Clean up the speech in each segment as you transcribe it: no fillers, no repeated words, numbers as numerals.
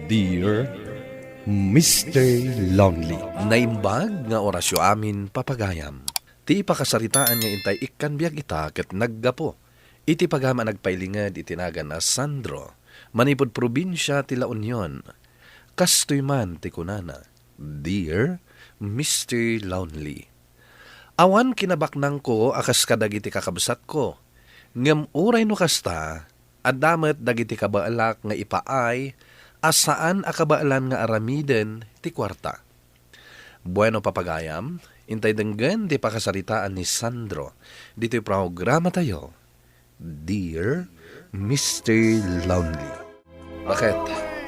Dear Mr. Lonely. Naimbag nga orasyo amin papagayam. Ti pakasaritaan nga intay ikan biyag ita ket naggapo. Iti pagama nagpailingad itinagan na Sandro. Manipod probinsya ti La Union. Kastoy man ti kunana. Dear Mr. Lonely. Awan kinabaknang ko akas kadagiti kakabsat ko. Ngem uray no kasta, adamet dagiti kabaalak nga ipaay, asaan akabaalan nga aramiden ti kwarta. Bueno papagayam, intay denggan di pakasaritaan ni Sandro. Dito'y programa tayo, Dear Mr. Lonely. Bakit?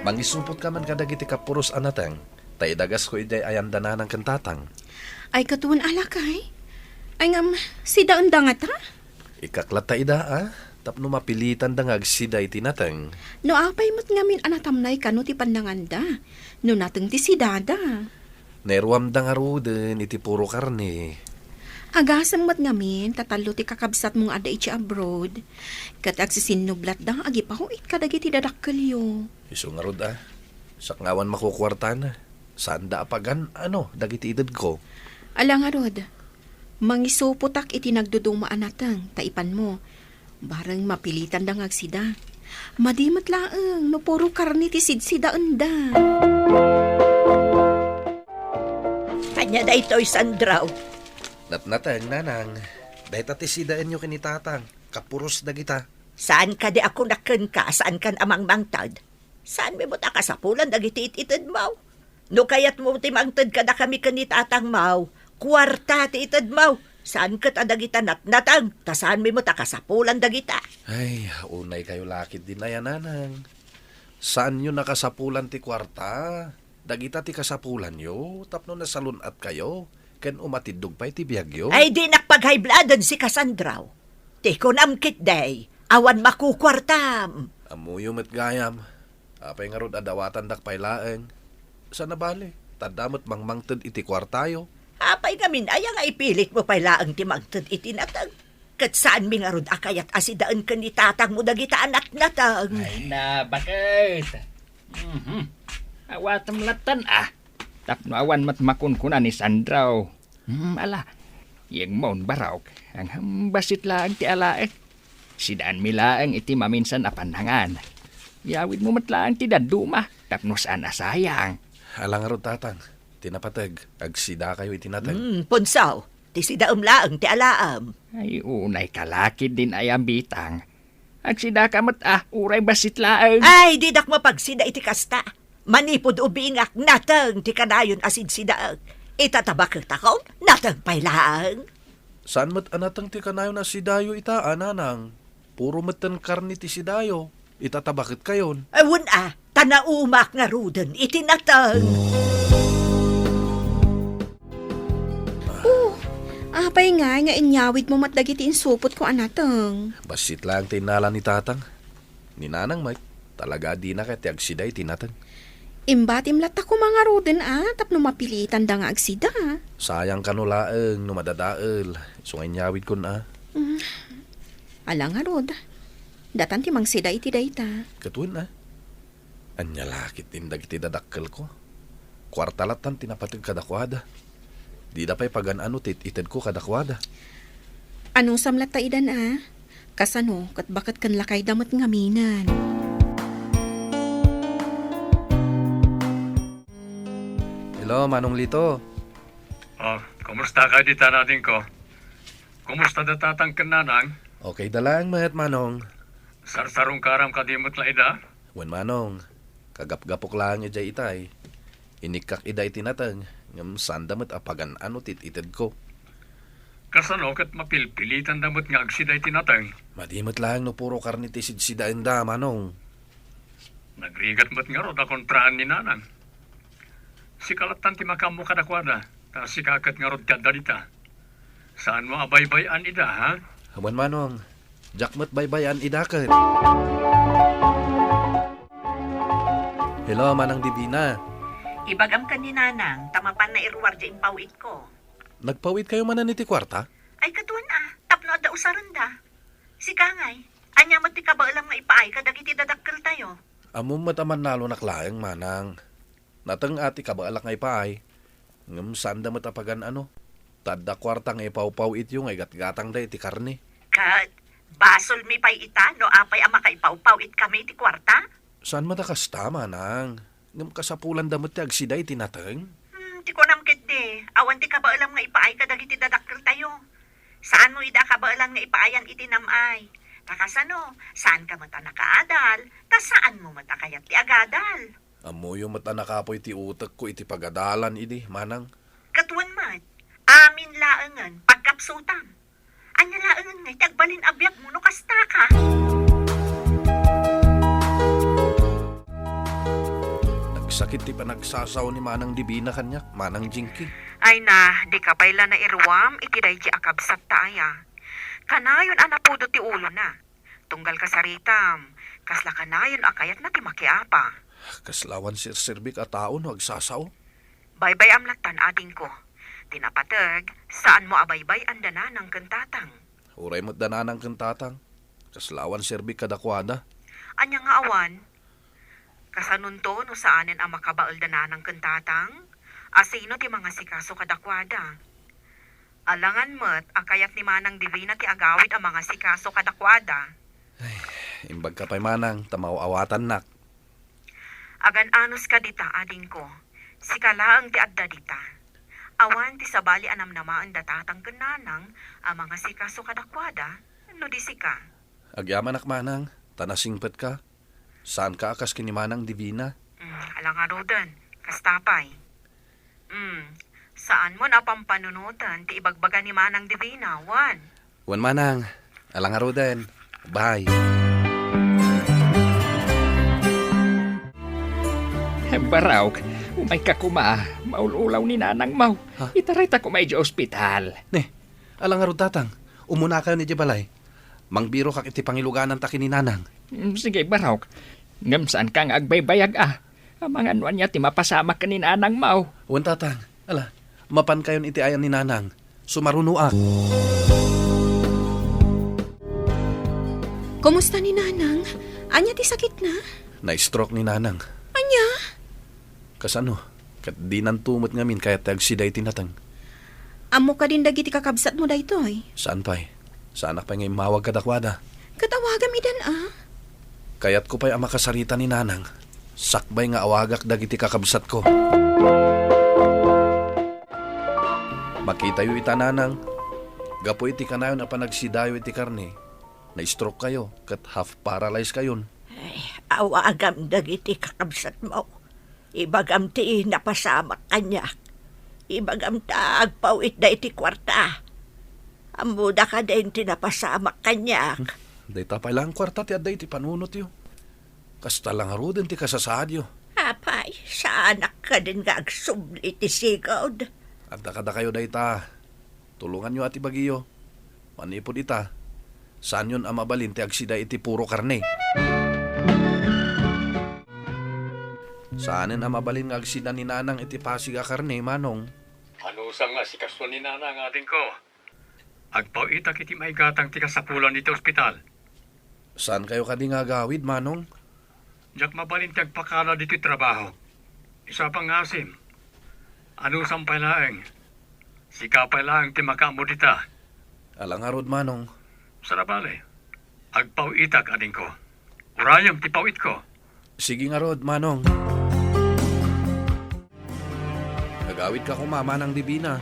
Mangisupot ka man kadagiti kapuros anateng, tay dagas ko iday ayandana ng kantatang. Ay katuan alakay. Ay ngam, si daon da nga ta? Ikaklata ida tapno mapilitan dangag sida iti nateng. No apay mo't ngamin anatamnay ka no ti pandanganda. No nateng ti si dada. Neruam dangaruden iti puro karne. Agasang mo't ngamin, tatalo ti kakabsat mong ada iti abroad. Kat agsisinublat da, agipahuit ka dagiti dadakkelyo. Iso nga rod Sakngawan makukwartan. Saan da apagan, dagiti idad ko. Ala nga rod, mangisuputak iti nagduduma anatang, taipan mo. Barang mapilitan da ngagsida. Madimat laeng, no puro karni ti sidsidaan da. Kanya da ito'y sandraw. Natnatang nanang, dahil tatisidaan nyo kinitatang, kapuros da kita. Saan ka di ako naken ka, saan kan amang mangtad? Saan may buta ka sa pulan, dagiti ititid mau? No kayat mo ti mangtad ka na kami kanitatang mau, kwarta ti itid mau. Saan ka tadagita natnatang, ta saan may buta ka sa pulan dagita? Ay, unay kayo lakit din na yan nanang. Saan nyo nakasapulan ti kwarta? Dagita ti kasapulan yo, tapno nasalunat kayo. Ken umatidog pa iti biyagyo. Ay di nakpaghaybladan si Kasandraw. Ti ko namkit day, awan makukwartam. Amuyo met gayam. Apay nga rod adawatan dak pailaeng. Sa nabali, tadamot mangmangted iti kwartayo. Apay gamin, aya nga ipilit mo pailaang ti mangtad iti natag. Kat saan mi nga rod akayat asidaan ka ni tatang mo dagita anak natag. Ay na, bakit? Awatam latan Tapno awan mat makunkuna ni Sandraw. Ala, yung maun barawk, ang hambasit lang ti alaek. Sidaan milaang iti maminsan apanhangan. Yawid mo matlaan ti daduma, tapno saan asayang. Alang rod tatang, tinapatag, agsida kayo itinatag. Ponsaw, ti sidaam laang ti alaam. Ay unay kalakid din ayang bitang. Agsida ka mat uray basit laang. Ay, didak mapagsida iti kasta. Manipod ubingak, natang ti kanayon asid sidaang. Itatabak takon, natang pailaang. Saan mat anatang ti kanayo na sidayo ita, nanang? Puro matan karni ti sidayo. Itatabakit kayon. Awun tanaumak nga ruden itinatang. Apay nga inyawid mo matdagiti insupot ko anatang. Basit lang tinala ni tatang. Ni nanang Mike, talaga di na kaya agsiday tinatang. Imbatim lata ko mga ruden tapno mapilitan da nga agsida. Sayang kanulaeng, numadadael. So nyawid ko na. Ala nga rod, datan ti mangsida iti dayta. Katuin Anyalakit din dagiti dadakkel ko. Kwartalatan tinapatid kadakwada. Di da pa'y pagan-ano ited ko kadakwada. Anong samlat ta idan Kasano, kat bakit kan lakay damat ngaminan. Hello, Manong Lito. Kumusta ka dita natin ko? Kumusta datatang kananang? Okay dalang, Manong. Sarsarong karam kadimot la ida? Wen Manong, kagap-gapok lang ijay itay. Inikak iday tinatang, ngam sandamat apagan-ano ited ko. Kasano kat mapilpilitan damot nga agsiday tinatang? Madimot lang no puro karni ti sidsidain da, Manong. Nagrigat mat nga ro da kontraan ni nanang. Si kalatan ti makamu kadakwada, ta si kakat nga ro kadalita. Saan mo abaybayan ida, ha? Wen Manong, jakmat baybayan idaket. Hello, Manang Divina. Ibagam ka ni nanang, tamapan na iruwar di impawit ko. Nagpawid kayo manan iti kwarta? Ay katuan tapno da usaran da. Si Kangay, anya mo ti kabaalam nga ipaay kadagiti dadakkel tayo. Amo mataman nalo naklayang manang. Natang ati kabaalak ngay paay. Ngam sanda matapagan ano. Tadda kwartang ipaw-paw iti yung ay gatgatang da iti karne. Kat, basol mi pay ita, no apay ang makaipaw-paw it kami iti kwarta? Saan matakas tama nang? Ngam kasapulan damot ti agsida iti natang. Ti ko namkit di, awan di ka ba alam nga ipaay ka dagiti dadakkel tayo? Saan mo ida ka ba alam nga ipaayan iti namay? Takasano, saan ka mata nakaadal, ta saan mo mata kayat ti agadal? Amo yung mata nakapoy ti utak ko iti pagadalan idi, manang. Katuan mat, amin laengan, pagkapsutam. Anya laengan nga, tagbalin abyak mo no kasta ka. Nagsakit ti panagsasaw ni manang Divina kanyak, manang Jinky. Ay na, di ka payla na irwam, iti dayji akabsat taaya. Kanayon anapudo ti ulo na. Tunggal ka sa ritam, kasla kanayon akayat na ti makiapa. Kaslawan sirbik at taon wag sasaw. Baybay amlatan ading ko. Tinapatag, saan mo abaybay andana ng kentatang. Uray mo't dananang kantatang. Kaslawan sirbik kadakwada. Anya nga awan, kasanunto no saanen ang makabaal dana ng kentatang, asino ti mga sikaso kadakwada. Alangan mo't akayat ni Manang Divina ti agawid ang mga sikaso kadakwada. Imbag ka pa'y manang, tamaw awatan nak. Agan anos ka dita, ading ko. Sikalaang ti adda dita. Awan ti sabali anam namaan datatang kenanang ang mga sikaso kadakwada, no di sika. Agyaman nak manang, tanasingpet ka. Saan ka akas kini Manang Divina? Alang arodan, kastapay. Saan mo na pampanunutan ti ibagbaga ni Manang Divina, Juan? Wan manang, alang aroden. Bye. Baraw, umay ka kuma, maululaw ni nanang mau. Ha? Itaray ta kumay di ospital. Ne, alang arod tatang. Umuna ka ni Jabalay. Mangbiro kak iti pangiluganan ta kini nanang. Sige, Baraw. Ngam saan kang agbaybayag Ang mga nuan niya ti mapasama ka ni nanang mau. Wan tatang, ala, mapan kayon iti ayan ni nanang. Sumarunuak. Kumusta ni Nanang? Anya ti sakit na? Na-stroke ni nanang. Anya? Kasano? Kat di nan tumot ngamin kaya tag siday tinatang. Amo ka din dagiti kakabsat mo daytoy. Saan pa'y? Saan pa ngay mawag kadakwada? Katawagam idan Kayat ko pa'y ang makasarita ni nanang. Sakbay nga awagak dagiti kakabsat ko. Makita yu ita nanang. Gapo iti kanayon na panagsidayo iti karne. Na-stroke kayo, kat half paralyzed kayon. Awagam dagiti kakabsat mo. Ibagam ti napasama kanyak. Ibagam ta agpawit da iti kwarta. Amuda ka din ti napasama kanyak. Day tapay lang kwarta ti aday ti panunot yu. Kasta lang haruden ti kasasadyo. Apay, sa anak ka din nga agsubli ti sigod. Adda kada kayo day ta. Tulungan nyo ati bagiyo. Manipod ita. Saan yun ang mabalin ti agsida iti puro karne? Saanin ang mabalin nga agsida ni nanang iti pasiga karne, manong? Ano sa nga si kaso ni nanang ating ko? Agpaw itak iti maigatang ti kasapulan iti ospital. Saan kayo kadi nga gawid, manong? Diyak mabalin ti agpakala dito'y trabaho. Isa pang asim. Ano sampay laeng? Sikapay laeng ti makaamo dita. Alang arod, manong. Sarabale. Agpaw itak ading ko. Urayam ti pawit ko. Sige nga rod, manong. Nagawid ka kumama ng Divina.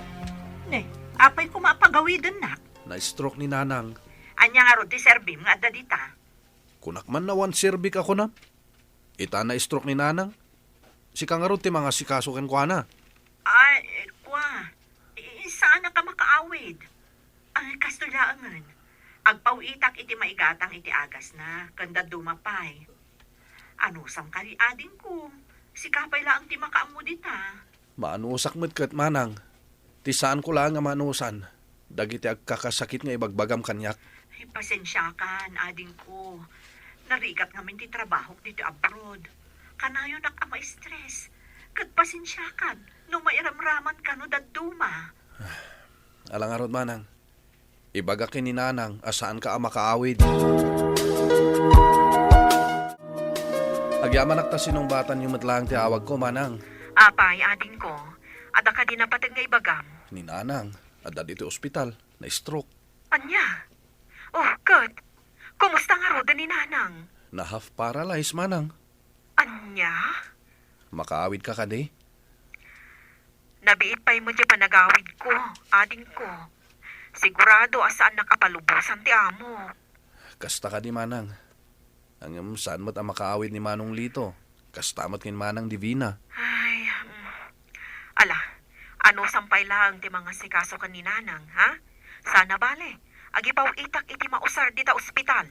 Ne, apay ko mapagawidon nak. Na-stroke ni nanang. Anya nga ro ti serbim nga adda dita. Kunak man na one sirbik ako na. Ita na-stroke ni nanang. Sika nga rod ti mga sikasukan ko na. Ay, kwa. Saan na ka makaawid? Ang kastulaangan. Agpawitak iti maigatang iti agas na. Kanda dumapay. Ano sang kari ading ko? Sikapay lang ti makaamo dita. Maanusak mo't kat manang. Ti saan ko lang nga maanusan. Dagiti agkakasakit nga ibagbagam kanyak. Ay, pasensya kan, ading ko. Narigat ngamin ti trabaho dito abroad. Kanayo nak ama stress. Kat pasensya kan, no mairamraman ka no daduma. Alang arod manang. Ibagak ni nanang asaan ka ang makaawid. Agyaman nakta sinumbatan yung matlang ti awag ko, manang. Apay, ading ko. Ada ka din napatag nga ibagam. Ni nanang, adda dito ospital, na stroke. Anya? Oh, good. Kumusta nga roda ni nanang? Na half paralyzed, manang. Anya? Makaawid ka kadi. Nabiit pa'y mo di panagawid ko, ading ko. Sigurado asaan nakapalubusan ti amo. Kasta ka di manang. Ang saan mo't ang makaawid ni Manong Lito. Kasta mo't kin Manang Divina. Ay, ala, ano sampay lang ti mga sikaso ka ni nanang, ha? Sana bale, agipaw itak iti mausar dita ospital.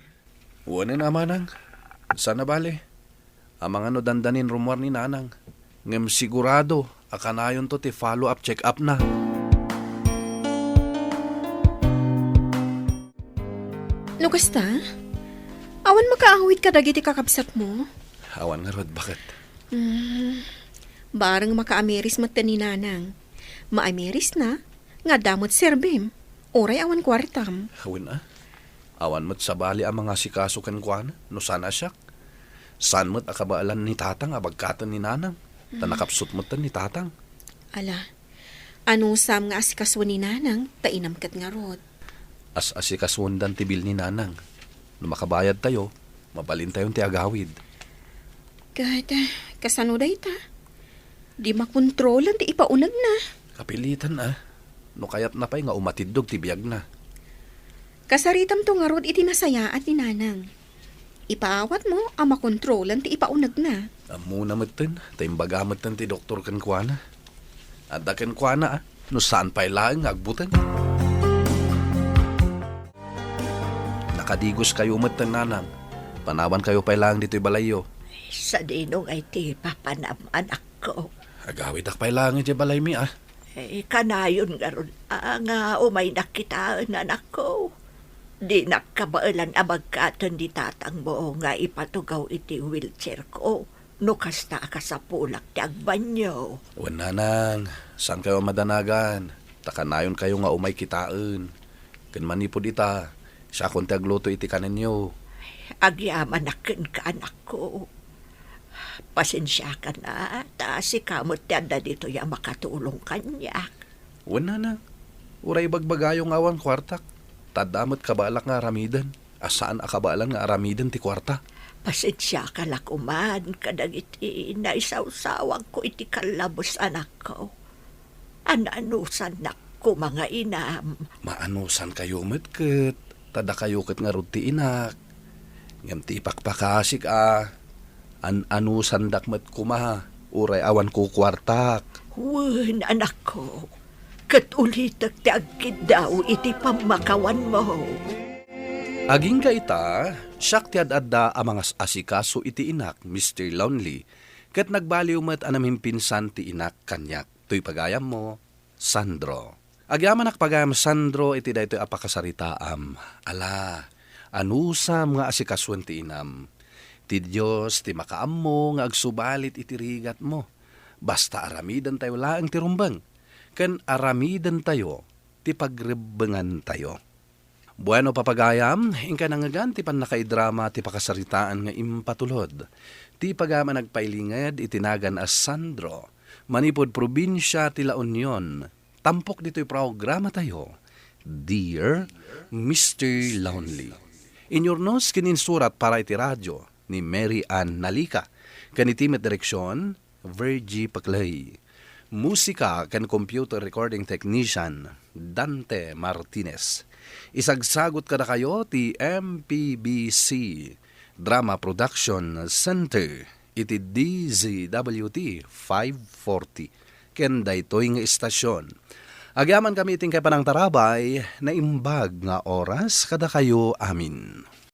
Uwanin na manang. Sana bale. Ang mga no dandanin rumor ni nanang. Ngem sigurado, akanayon to ti follow-up check-up na. Lukas ta? Awan makaawit ka dagiti kakabsat mo. Awan nga rod, bakit? Barang maka-ameris mat ni nanang. Ma-ameris na, nga damot serbim. Oray awan kwartam. Hawin na. Awan mo't sabali ang mga sikaso kan kuana. No sana siyak. San mo't akabaalan ni tatang abagkatan ni nanang. Tanakapsut mo't ni tatang. Ala, anong sam nga asikaswan ni nanang, tainamkat nga rod. As asikaswundan tibil ni nanang. No makabayad tayo, mabalin tayong ti agawid. Gada, kasano day ta? Di makontrolan, di ipaunag na. Kapilitan No kayat na pa'y nga umatidog ti biyag na. Kasaritam to nga rod iti nasayaan ni nanang. Ipaawat mo, ang makontrolan, ti ipaunag na. Amo na matin, tayong bagamatan ti doktor kan kuana. At da kan kuana no saan pa'y laang agbutan. Nakadigos kayo matin nanang. Panawan kayo pa'y laang dito'y balayo. Sa dinong ay ti papanam anak ko. Agawid ak pa'y laang iti balay mi Kanayon nga ron, nga umay nakitaan anak ko. Di nakabailan abagkatan di tatang mo nga ipatugaw iti wheelchair ko. No kasta ka sa pulak ti agbanyo. Wan nanang, saan kayo madanagan? Takanayon kayo nga umay kitaan. Kan manipod ita, siya kung tagluto iti kanan nyo. Agyaman na ka anak ko. Pasensya ka na, si kamot tanda dito ya makatulong kanya. Wan nanang, uray bagbagayong awan kwartak. Tadamot kabalak nga aramidan. Asaan akabalan nga aramidan ti kwarta? Pasensya ka lakuman, kadagiti na isawsawang ko iti kalabos anak ko. Ananusan na ko mga inam. Maanusan kayo matket. Tada kayo kat nga ruti inak. Ngam ti pakpakasik anusan dakmat kumaha. Uray awan ko kwartak. Wen anak ko, kat ulitak ti agkid daw iti pamakawan mo. Aging ka ita, siyak ti adda ang mga asikaso iti inak, Mr. Lonely, kat nagbaliw mat anaming pinsan ti inak kanyak. Tuy pagayam mo, Sandro. Agyaman pagayam Sandro iti daytoy apakasaritaam. Ala, anusam nga asikasuan ti inam. Ti Diyos ti makaam mo nga agsubalit iti rigat mo. Basta aramidan tayo laang ti rumbang. Kan aramidan tayo, ti pagrebengan tayo. Bueno papagayam, ingka nangagan ti pan nakaidrama ti pakasaritaan nga impatulod. Ti pagama nagpailingad itinagan as Sandro. Manipod probinsya ti La Union. Tampok dito'y programa tayo. Dear Mr. Lonely. Inyornos kininsurat para iti radyo ni Mary Ann Nalika. Kanitimet direksyon, Virgie Paclay. Musika kan computer recording technician, Dante Martinez. Isagsagot kada kayo ti MPBC Drama Production Center iti DZWT 540 ken daytoy nga istasyon. Agyaman kami iting kay panang tarabay na imbag nga oras kada kayo amin.